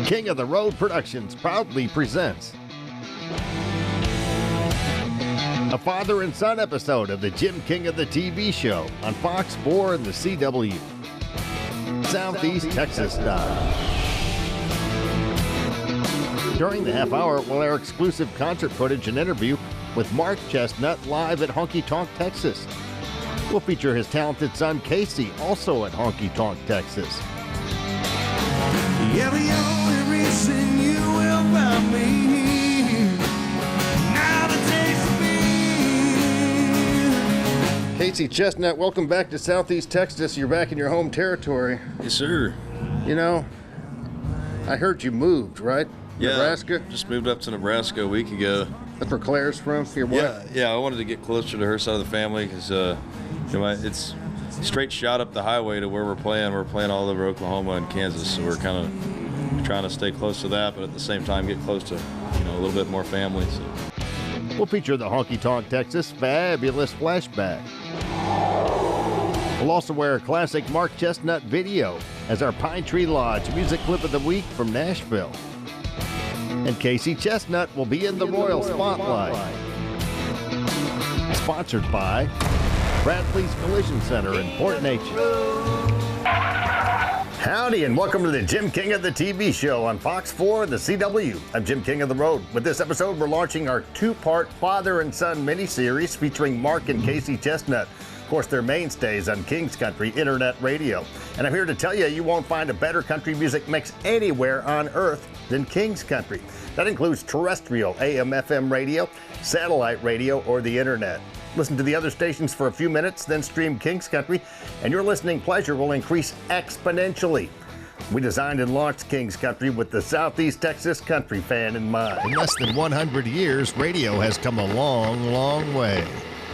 King of the Road Productions proudly presents a father and son episode of the Jim King of the TV show on Fox 4 and the CW. Southeast Texas style. During the half hour, we'll air exclusive concert footage and interview with Mark Chestnut live at Honky Tonk, Texas. We'll feature his talented son Casey, also at Honky Tonk, Texas. Yeah, the only reason you will find me now the taste of me. Casey Chestnut, welcome back to Southeast Texas. You're back in your home territory. Yes, sir. You know, I heard you moved, right? Yeah, Nebraska? just moved up to Nebraska a week ago. That's where Claire's from? Your wife? Yeah, I wanted to get closer to her side of the family because it's straight shot up the highway to where we're playing. We're playing all over Oklahoma and Kansas, so we're kind of trying to stay close to that, but at the same time get close to a little bit more family. So. We'll feature the Honky Tonk, Texas fabulous flashback. We'll also wear a classic Mark Chestnut video as our Pine Tree Lodge music clip of the week from Nashville. And Casey Chestnut will be in the Royal Spotlight. Sponsored by Bradley's Collision Center in Port Neches. Howdy, and welcome to the Jim King of the TV show on Fox 4 and the CW. I'm Jim King of the Road. With this episode, we're launching our two-part father and son miniseries featuring Mark and Casey Chestnut. Of course, they're mainstays on King's Country Internet Radio. And I'm here to tell you, you won't find a better country music mix anywhere on earth than King's Country. That includes terrestrial AM/FM radio, satellite radio, or the internet. Listen to the other stations for a few minutes, then stream King's Country, and your listening pleasure will increase exponentially. We designed and launched King's Country with the Southeast Texas country fan in mind. In less than 100 years, radio has come a long, long way.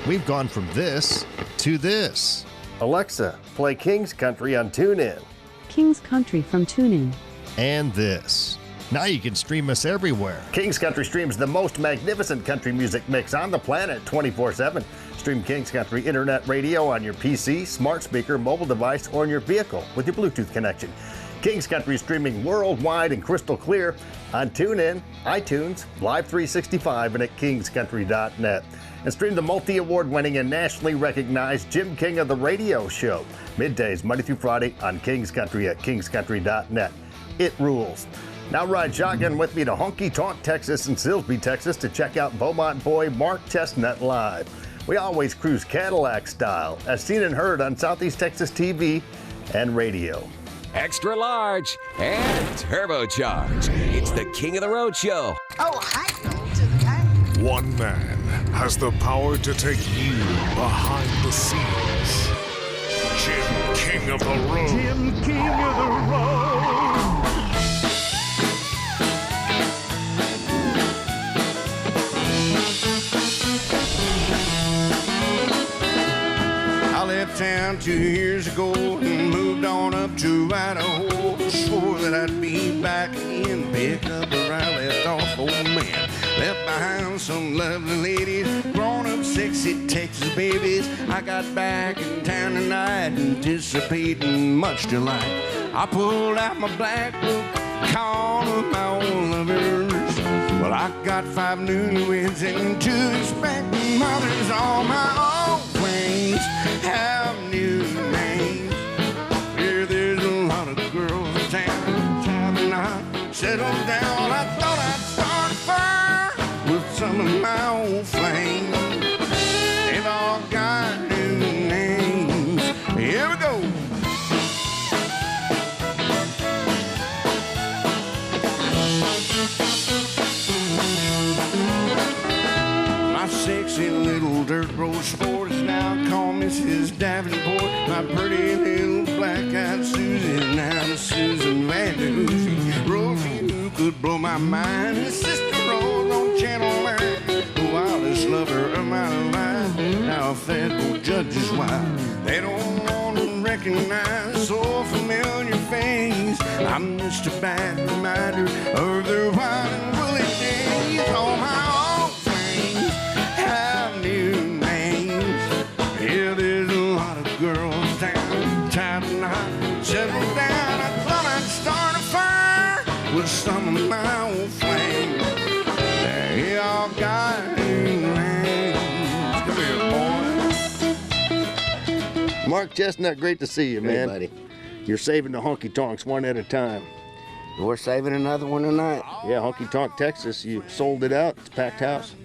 We've gone from this to this. Alexa, play King's Country on TuneIn. King's Country from TuneIn. And this. Now you can stream us everywhere. King's Country streams the most magnificent country music mix on the planet 24/7. Stream King's Country Internet Radio on your PC, smart speaker, mobile device, or in your vehicle with your Bluetooth connection. King's Country streaming worldwide and crystal clear on TuneIn, iTunes, Live 365, and at kingscountry.net. And stream the multi-award-winning and nationally recognized Jim King of the Radio show, middays, Monday through Friday on King's Country at kingscountry.net. It rules. Now ride shotgun with me to Honky Tonk, Texas and Silsbee, Texas to check out Beaumont boy Mark Chestnut live. We always cruise Cadillac style, as seen and heard on Southeast Texas TV and radio. Extra large and turbocharged. It's the King of the Road show. Oh, hi, to the guy. One man has the power to take you behind the scenes. Jim King of the Road. Jim King of the Road. I left town 2 years ago and moved on up to Idaho. Swore that I'd be back again, pick up where I left off, old man. Left behind some lovely ladies, grown up sexy Texas babies. I got back in town tonight, anticipating much delight. I pulled out my black book, called up my old lovers. Well, I got 5 newlyweds and 2 expectant mothers. All my old flames have new names. Here there's a lot of girls in town, time and I settled down. I thought I'd start a fire with some of my old flames. They've all got new names. Here we go. My sexy little dirt road sport is now called Mrs. Davenport. My pretty little black-eyed Susie, now to Susan Vanderhoof. Rosie, who could blow my mind, and Sister Rose on Channel 9. The wildest lover of my life, now a federal judge's wife. They don't want to recognize so familiar face. I'm just a bad reminder of their wild and woolly days. All my old flames have new names. Yeah, there's a lot of girls down, time and I settle down. I thought I'd start a fire with some of my old flame. There y'all got names. Come here, boy. Mark Chestnut, great to see you, man. Hey, buddy. You're saving the honky tonks one at a time. We're saving another one tonight. Yeah, Honky Tonk, Texas. You sold it out. It's a packed house.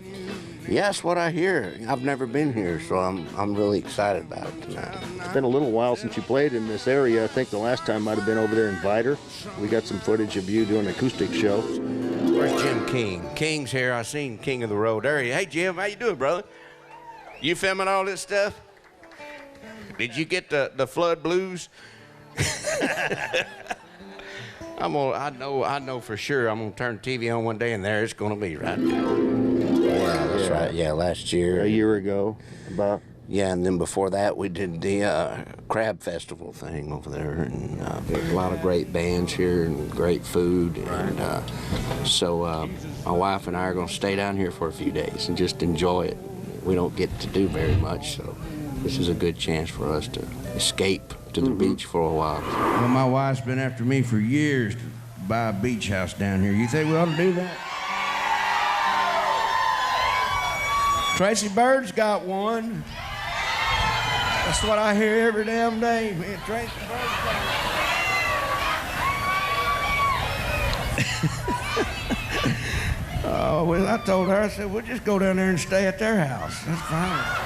Yeah, that's what I hear. I've never been here, so I'm really excited about it tonight. It's been a little while since you played in this area. I think the last time might have been over there in Vidor. We got some footage of you doing an acoustic show. Where's Jim King? King's here. I seen King of the Road. There he is. Hey, Jim, how you doing, brother? You filming all this stuff? Did you get the flood blues? I know for sure I'm gonna turn the TV on one day and there it's gonna be right there. Yeah, that's right. Yeah, last year. A year ago, about. Yeah, and then before that we did the crab festival thing over there, and there's a lot of great bands here and great food, and so my wife and I are gonna stay down here for a few days and just enjoy it. We don't get to do very much, so this is a good chance for us to escape to the beach for a while. Well, my wife's been after me for years to buy a beach house down here. You think we ought to do that? Tracy Bird's got one. That's what I hear every damn day. Man, Tracy Bird's got one. Oh, well, I told her, I said, we'll just go down there and stay at their house. That's fine.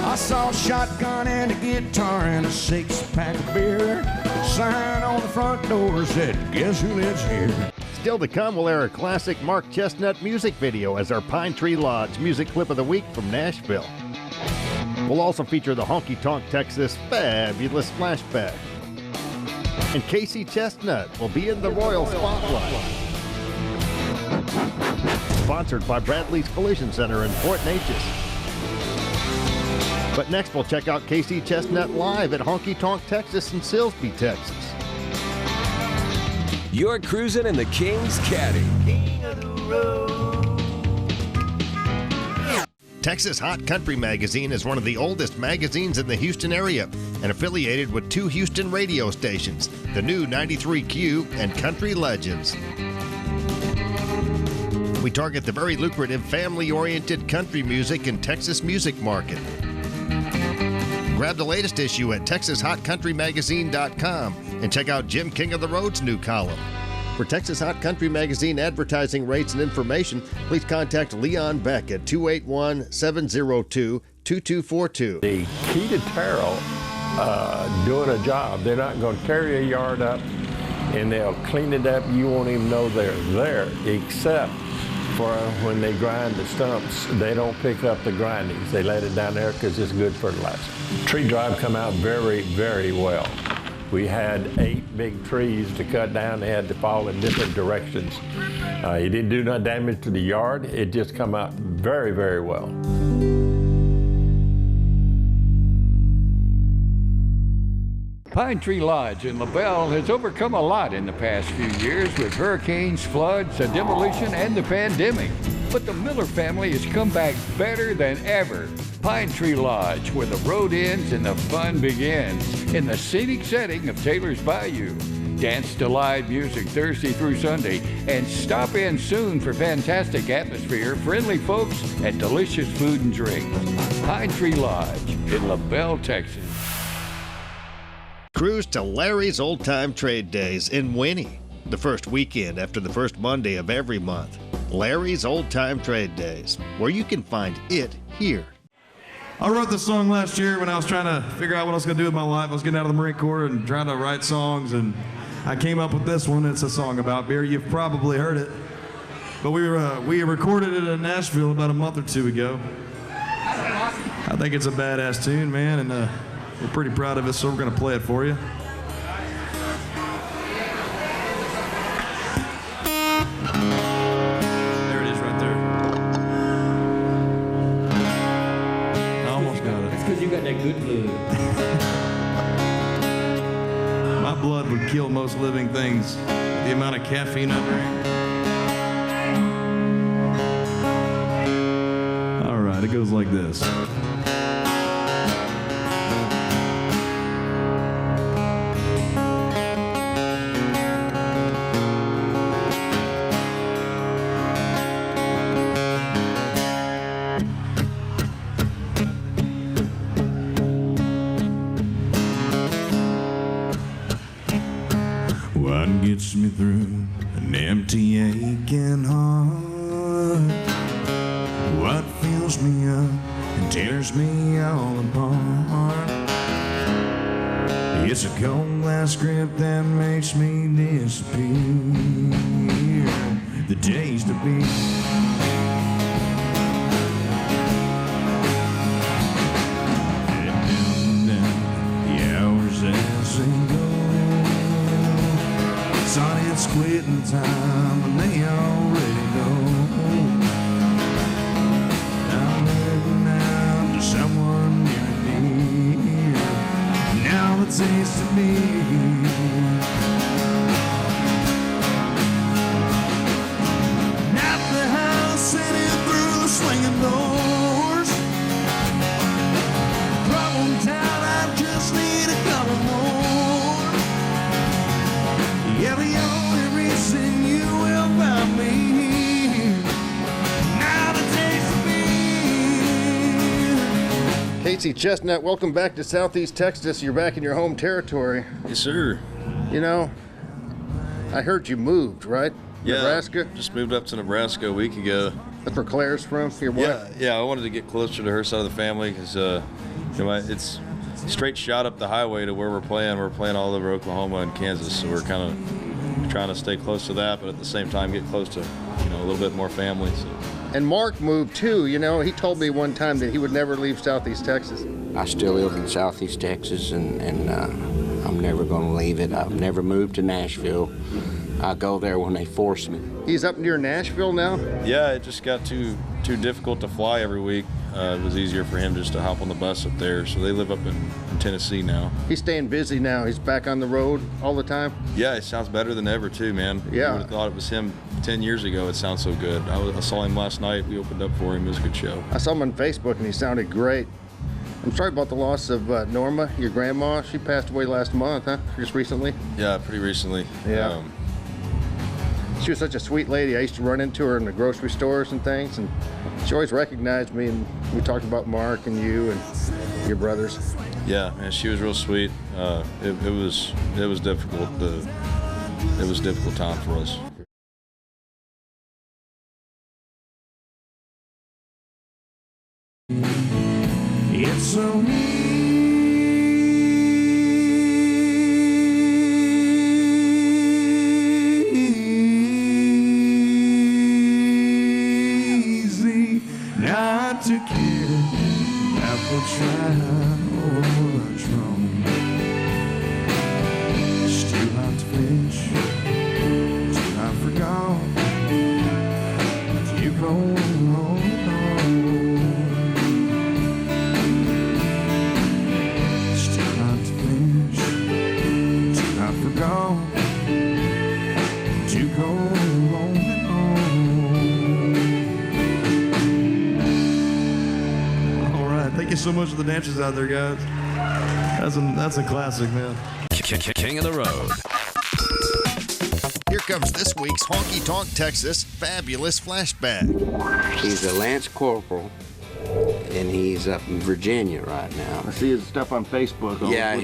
I saw a shotgun and a guitar and a six-pack of beer. Sign on the front door said, guess who lives here? Still to come, we'll air a classic Mark Chestnut music video as our Pine Tree Lodge music clip of the week from Nashville. We'll also feature the Honky Tonk Texas fabulous flashback. And Casey Chestnut will be in the Royal Spotlight. Sponsored by Bradley's Collision Center in Fort Neches. But next, we'll check out Casey Chestnut live at Honky Tonk Texas in Silsbee, Texas. You're cruising in the King's Caddy. King of the Road. Texas Hot Country Magazine is one of the oldest magazines in the Houston area and affiliated with two Houston radio stations, the new 93Q and Country Legends. We target the very lucrative family-oriented country music and Texas music market. Grab the latest issue at TexasHotCountryMagazine.com and check out Jim King of the Road's new column. For Texas Hot Country Magazine advertising rates and information, please contact Leon Beck at 281-702-2242. The key to Terrell doing a job, they're not going to carry a yard up and they'll clean it up. You won't even know they're there, except for when they grind the stumps. They don't pick up the grindings. They let it down there because it's good fertilizer. Tree drive come out very, very well. We had 8 big trees to cut down. They had to fall in different directions. It didn't do no damage to the yard. It just come out very, very well. Pine Tree Lodge in LaBelle has overcome a lot in the past few years with hurricanes, floods, a demolition, and the pandemic. But the Miller family has come back better than ever. Pine Tree Lodge, where the road ends and the fun begins, in the scenic setting of Taylor's Bayou. Dance to live music Thursday through Sunday, and stop in soon for fantastic atmosphere, friendly folks, and delicious food and drinks. Pine Tree Lodge in LaBelle, Texas. Cruise to Larry's Old Time Trade Days in Winnie, the first weekend after the first Monday of every month. Larry's Old Time Trade Days, where you can find it here. I wrote this song last year when I was trying to figure out what I was going to do with my life. I was getting out of the Marine Corps and trying to write songs, and I came up with this one. It's a song about beer. You've probably heard it. But we recorded it in Nashville about a month or two ago. I think it's a badass tune, man, and we're pretty proud of it, so we're going to play it for you. There it is right there. I almost got it. That's because you got that good blood. My blood would kill most living things. The amount of caffeine I drink. All right, it goes like this. me through an empty, aching heart. What fills me up and tears me all apart. It's a cold glass grip that makes me disappear. The days to be. Son, it's quitting time, and they already know. I'm living out to someone near me. Now the taste of me. At the house, and in through the swinging doors. Problem town, I just need a couple more. Yeah, the only reason you will find me here. Now the taste of me. Casey Chestnut, welcome back to Southeast Texas. You're back in your home territory. Yes, sir. You know, I heard you moved, right? Yeah, Nebraska? Just moved up to Nebraska a week ago. That's where Claire's from, your wife? Yeah, I wanted to get closer to her side of the family because it's straight shot up the highway to where we're playing. We're playing all over Oklahoma and Kansas, so we're kind of trying to stay close to that, but at the same time get close to a little bit more family. So. And Mark moved too. You know, he told me one time that he would never leave Southeast Texas. I still live in Southeast Texas, and I'm never going to leave it. I've never moved to Nashville. I go there when they force me. He's up near Nashville now? Yeah, it just got too difficult to fly every week. It was easier for him just to hop on the bus up there. So they live up in Tennessee now. He's staying busy now. He's back on the road all the time? Yeah, it sounds better than ever too, man. Yeah. I would have thought it was him 10 years ago. It sounds so good. I saw him last night. We opened up for him. It was a good show. I saw him on Facebook and he sounded great. I'm sorry about the loss of Norma, your grandma. She passed away last month, huh? Just recently? Yeah, pretty recently. Yeah. She was such a sweet lady. I used to run into her in the grocery stores and things, and she always recognized me, and we talked about Mark and you and your brothers. Yeah, man, she was real sweet. It was difficult. It was a difficult time for us. It's so easy not to care about what's right or what's wrong. It's too hot to fish, too hot for golf. You go on. Thank you so much for the dances out there, guys. That's a classic, man. King of the Road. Here comes this week's Honky Tonk Texas Fabulous Flashback. He's a Lance Corporal, and he's up in Virginia right now. I see his stuff on Facebook. Yeah,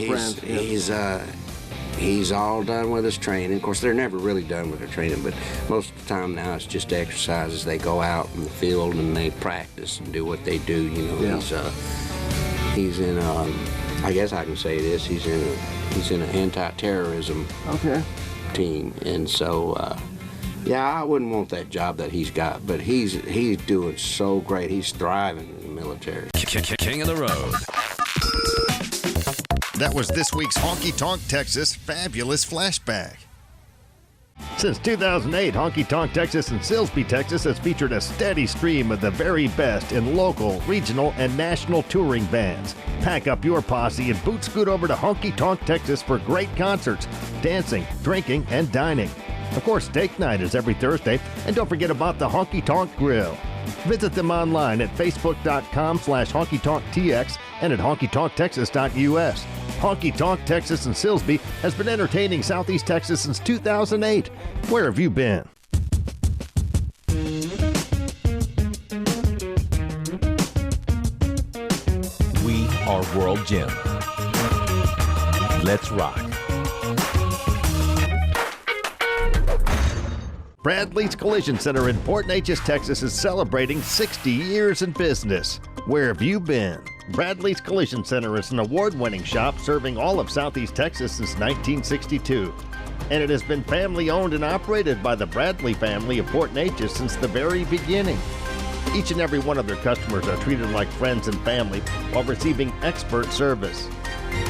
he's all done with his training. Of course, they're never really done with their training, but most of the time now it's just exercises. They go out in the field and they practice and do what they do. You know, yeah. He's in. I guess I can say this. He's in an anti-terrorism team, and so yeah, I wouldn't want that job that he's got, but he's doing so great. He's thriving in the military. King of the Road. That was this week's Honky Tonk Texas Fabulous Flashback. Since 2008, Honky Tonk Texas and Silsbee, Texas has featured a steady stream of the very best in local, regional, and national touring bands. Pack up your posse and boot scoot over to Honky Tonk Texas for great concerts, dancing, drinking, and dining. Of course, steak night is every Thursday, and don't forget about the Honky Tonk Grill. Visit them online at facebook.com/honkytonktx and at honkytonktexas.us. Honky Tonk Texas and Silsbee has been entertaining Southeast Texas since 2008. Where have you been? We are World Gym. Let's rock. Bradley's Collision Center in Port Neches, Texas is celebrating 60 years in business. Where have you been? Bradley's Collision Center is an award-winning shop serving all of Southeast Texas since 1962. And it has been family-owned and operated by the Bradley family of Port Neches since the very beginning. Each and every one of their customers are treated like friends and family while receiving expert service.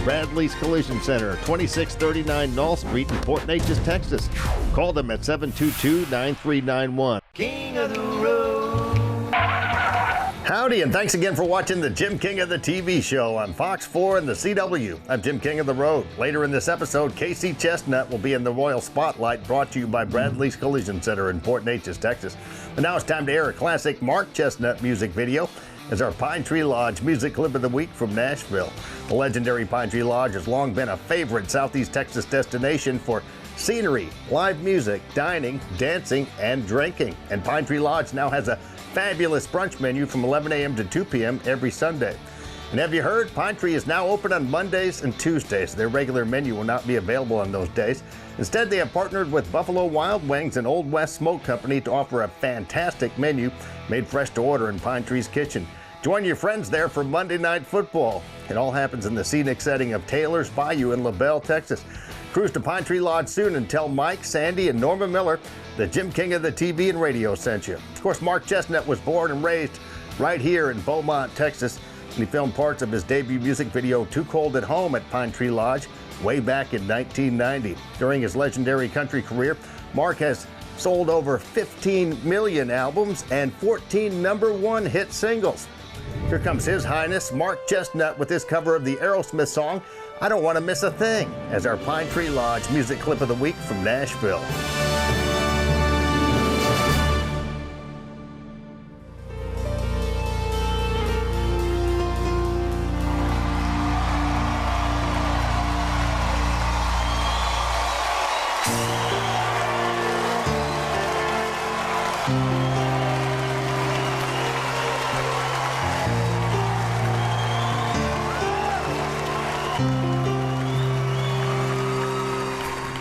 Bradley's Collision Center, 2639 Knoll Street in Port Neches, Texas. Call them at 722-9391. King of the road. Howdy, and thanks again for watching the Jim King of the TV show on Fox 4 and the CW. I'm Jim King of the Road. Later in this episode, Casey Chestnut will be in the Royal Spotlight, brought to you by Bradley's Collision Center in Port Neches, Texas. And now it's time to air a classic Mark Chestnut music video as our Pine Tree Lodge music clip of the week from Nashville. The legendary Pine Tree Lodge has long been a favorite Southeast Texas destination for scenery, live music, dining, dancing, and drinking. And Pine Tree Lodge now has a fabulous brunch menu from 11 a.m. to 2 p.m. every Sunday. And have you heard? Pine Tree is now open on Mondays and Tuesdays. Their regular menu will not be available on those days. Instead, they have partnered with Buffalo Wild Wings and Old West Smoke Company to offer a fantastic menu made fresh to order in Pine Tree's kitchen. Join your friends there for Monday Night Football. It all happens in the scenic setting of Taylor's Bayou in LaBelle, Texas. Cruise to Pine Tree Lodge soon and tell Mike, Sandy, and Norma Miller that Jim King of the TV and radio sent you. Of course, Mark Chestnut was born and raised right here in Beaumont, Texas, and he filmed parts of his debut music video, Too Cold at Home, at Pine Tree Lodge way back in 1990. During his legendary country career, Mark has sold over 15 million albums and 14 #1 hit singles. Here comes His Highness Mark Chestnut with his cover of the Aerosmith song, I Don't Want to Miss a Thing, as our Pine Tree Lodge music clip of the week from Nashville.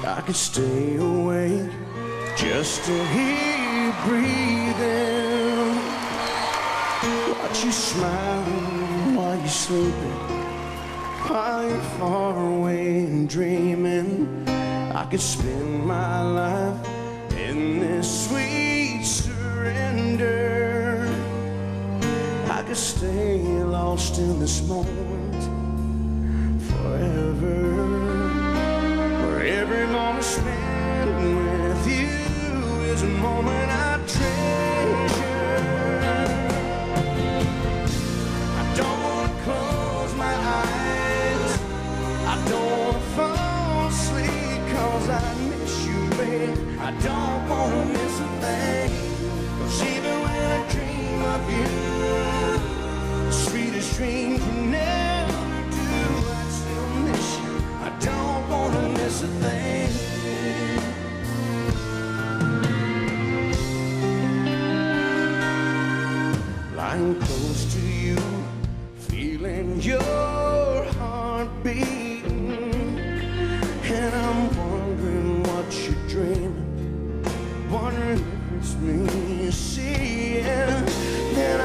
I could stay awake just to hear you breathing. Watch you smile while you're sleeping, while you're far away and dreaming. I could spend my life in this sweet surrender. I could stay lost in this moment forever. Every moment spent with you is a moment I treasure. I don't want to close my eyes, I don't want to fall asleep, 'cause I miss you, babe. I don't want to miss a thing, 'cause even when I dream of you, the sweetest dream can never do, I still miss you. I don't want to miss a thing. Lying close to you, feeling your heart beating, and I'm wondering what you're dreaming, wondering if it's me you see. Then I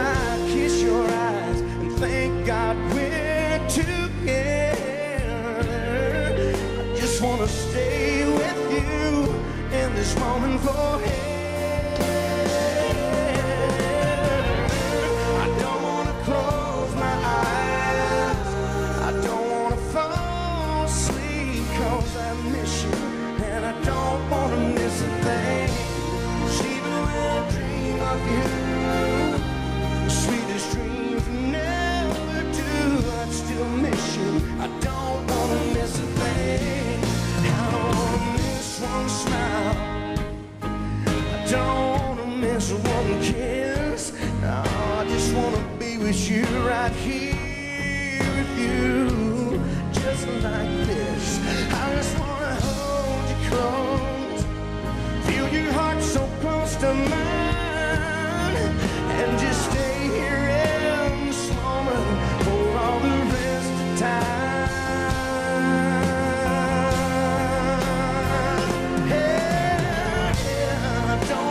kiss your eyes and thank God we're together. Just wanna stay with you in this moment forever. I don't wanna close my eyes, I don't wanna fall asleep, 'cause I miss you and I don't wanna miss a thing. 'Cause even when I dream of you, the sweetest dreams never do, I'd still miss you. I don't wanna miss a thing. I don't wanna miss one smile, I don't wanna miss one kiss. No, I just wanna be with you right here with you, just like this. I just wanna hold you close, feel your heart so close to mine, and just stay here in this moment for all the rest of time. I don't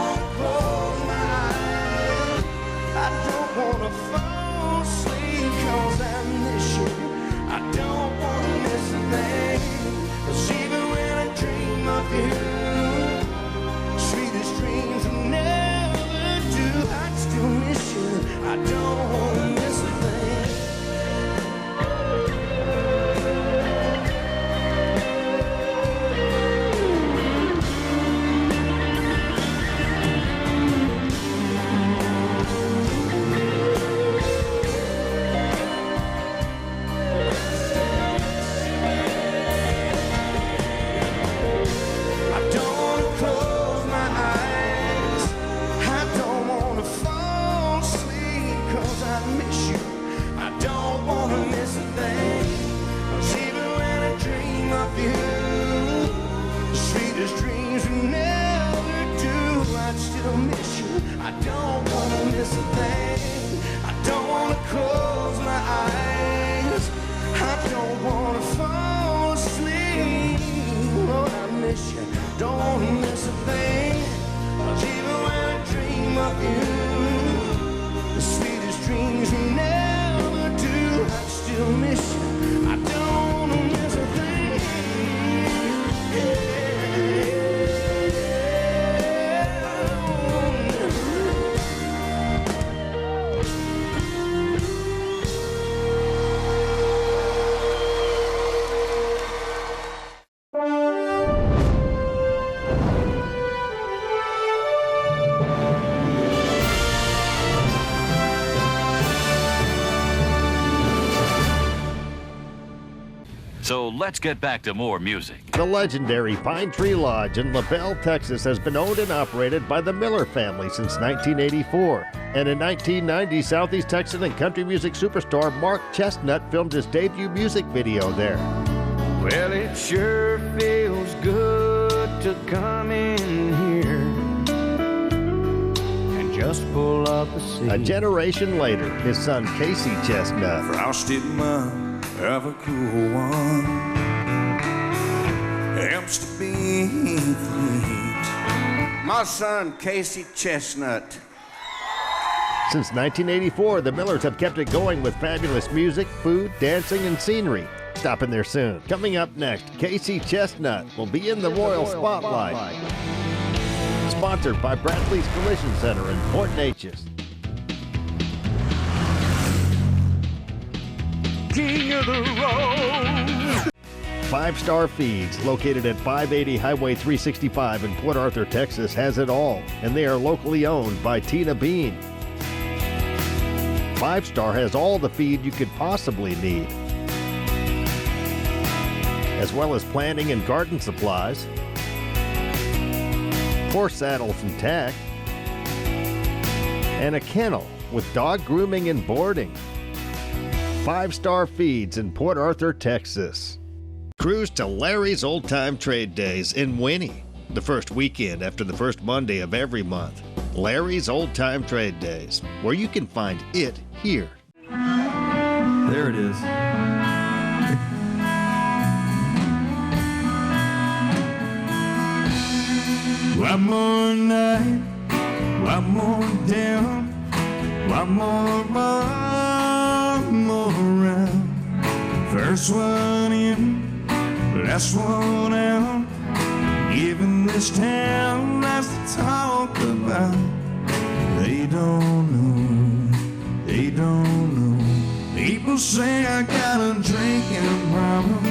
miss a thing. I don't wanna close my eyes. I don't wanna fall asleep. Lord, I miss you. Don't wanna miss a thing. 'Cause even when I dream of you, the sweetest dreams you never do, I still miss you. I don't wanna miss a thing. Yeah. So let's get back to more music. The legendary Pine Tree Lodge in LaBelle, Texas has been owned and operated by the Miller family since 1984. And in 1990, Southeast Texan and country music superstar Mark Chestnut filmed his debut music video there. Well, it sure feels good to come in here and just pull up a seat. A generation later, his son Casey Chestnut, Frosted mug of a cool one helps to beat the heat. My son Casey Chestnut. Since 1984, the Millers have kept it going with fabulous music, food, dancing, and scenery. Stopping there soon. Coming up next, Casey Chestnut will be in the Royal Spotlight. Sponsored by Bradley's Collision Center in Port Neches. King of the road. 5-Star Feeds, located at 580 Highway 365 in Port Arthur, Texas, has it all, and they are locally owned by Tina Bean. 5-Star has all the feed you could possibly need, as well as planting and garden supplies, horse saddles and tack, and a kennel with dog grooming and boarding. 5-Star Feeds in Port Arthur, Texas. Cruise to Larry's Old Time Trade Days in Winnie, the first weekend after the first Monday of every month. Larry's Old Time Trade Days, where you can find it here. There it is. One more night, one more down, one more round. First one in, last one out. Even this town has to talk about. They don't know, they don't know. People say I got a drinking problem.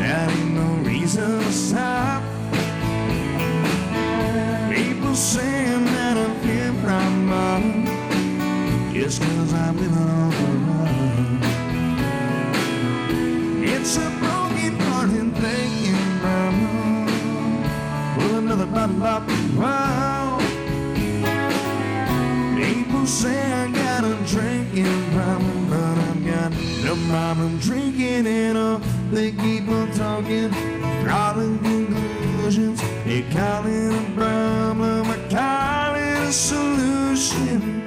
That ain't no reason to stop. People saying that I'm here problem just 'cause I'm living on the run. It's a broken hearted thinking problem. Pull another bottle up, wow. People say I got a drinking problem, but I've got no problem drinking it up. They keep on talking, drawing conclusions. They call it a problem, I call it a solution.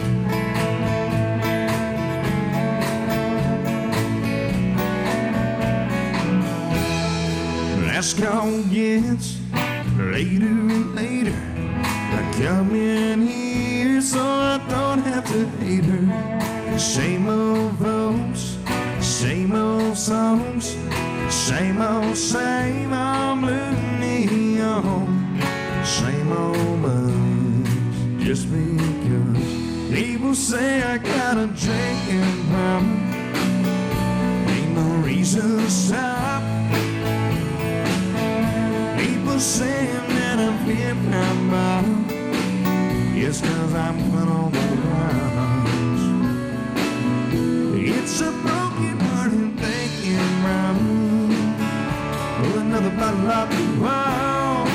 Last call gets later and later. I come in here so I don't have to hate her. Same old folks, same old songs, same old blue neon. Same old mugs, just because people say I got a drinking problem. Ain't no reason to stop. People saying that I'm here now, just 'cause I'm put on the rise. It's a broken hearted thinking problem. Pull another bottle up, wow.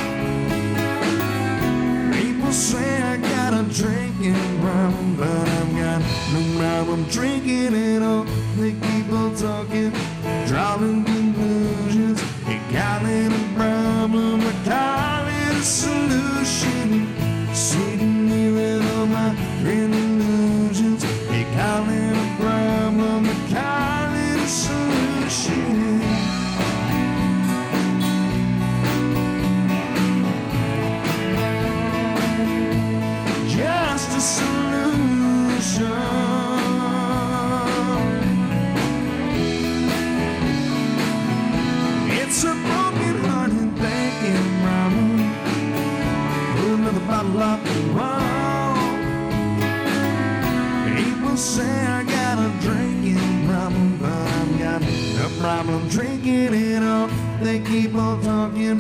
People say I got a drinking problem, but I've got no problem drinking it all. They keep on talking, drawing conclusions. They call it a problem, I call it a solution. Sitting here with all my grin and bottle of wine. People say I got a drinking problem, but I've got a problem drinking it up. They keep on talking,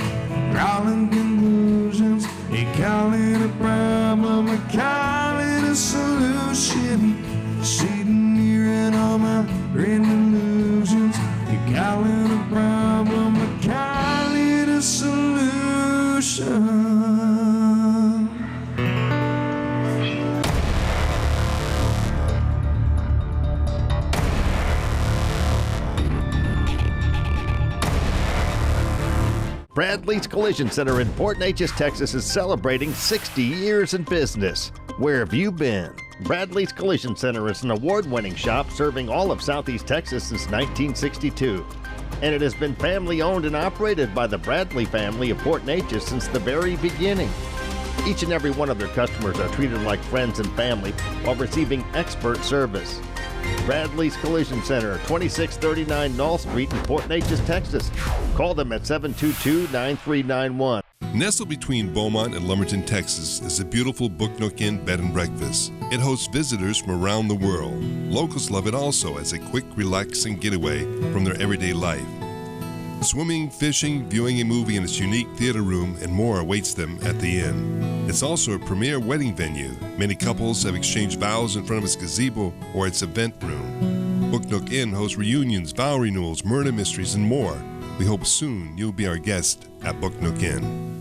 drawing conclusions. You call it a problem, I call it a solution. Sitting here in all my great illusions. You call it a problem, I call it a solution. Bradley's Collision Center in Port Neches, Texas is celebrating 60 years in business. Where have you been? Bradley's Collision Center is an award-winning shop serving all of Southeast Texas since 1962. And it has been family-owned and operated by the Bradley family of Port Neches since the very beginning. Each and every one of their customers are treated like friends and family while receiving expert service. Bradley's Collision Center, 2639 Knoll Street in Port Neches, Texas. Call them at 722-9391. Nestled between Beaumont and Lumberton, Texas, is the beautiful Book Nook Inn Bed and Breakfast. It hosts visitors from around the world. Locals love it also as a quick, relaxing getaway from their everyday life. Swimming, fishing, viewing a movie in its unique theater room, and more awaits them at the inn. It's also a premier wedding venue. Many couples have exchanged vows in front of its gazebo or its event room. Book Nook Inn hosts reunions, vow renewals, murder mysteries, and more. We hope soon you'll be our guest at Book Nook Inn.